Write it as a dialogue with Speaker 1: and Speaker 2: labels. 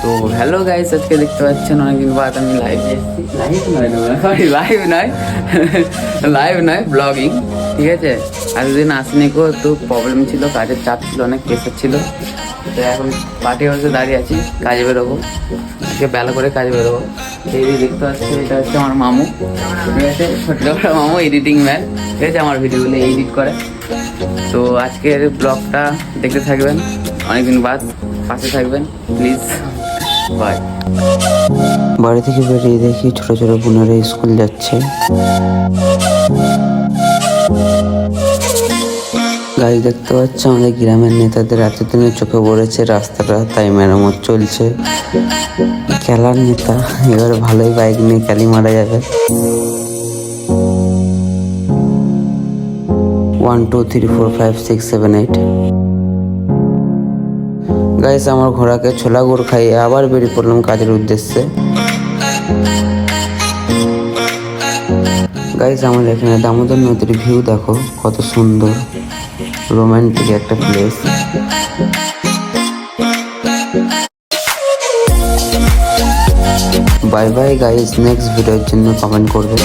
Speaker 1: তো hello guys, আজকে দেখতে পাচ্ছেন অনেকদিন বাদ আমি লাইভে এসেছি। লাইভ নয় ব্লগিং, ঠিক আছে। এতদিন আসিনি গো, একটু প্রবলেম ছিল, কাজের চাপ ছিল, অনেক প্রেশার ছিল। তো এখন পার্টি হাউসে দাঁড়িয়ে আছি, কাজে বেরোবো আজকে, বেলা করে কাজে বেরোবো। এই যে দেখতে পাচ্ছি, এটা হচ্ছে আমার মামু, ঠিক আছে, ছোট্ট বড় মামু, এডিটিং ম্যান, ঠিক আছে, আমার ভিডিওগুলো এডিট করে। তো আজকের ব্লগটা দেখতে থাকবেন, অনেকদিন বাদ, পাশে থাকবেন প্লিজ, বাই।
Speaker 2: বাড়ি থেকে বেরিয়ে দেখি ছোট ছোট বোনেরা স্কুল যাচ্ছে। গাড়ি দেখতে পাচ্ছি, আমাদের গ্রামের নেতাদের এতদিনের চোখে পড়েছে রাস্তাটা, তাই মেরামত চলছে। খেলার নেতা এবার ভালোই বাইক নিয়ে ক্যালি মারা যাবে। 1 2 3 4 5 6 7 8। গাইস, আমার ঘোড়াকে ছোলা গুড় খাইয়ে আবার বেরিয়ে পড়লাম কাজের উদ্দেশ্যে। গাইস, আমাদের এখানে দামোদর নদীর ভিউ দেখো কত সুন্দর, রোমান্টিক একটা place. Bye bye guys, next ভিডিওর জন্য কমেন্ট করবে।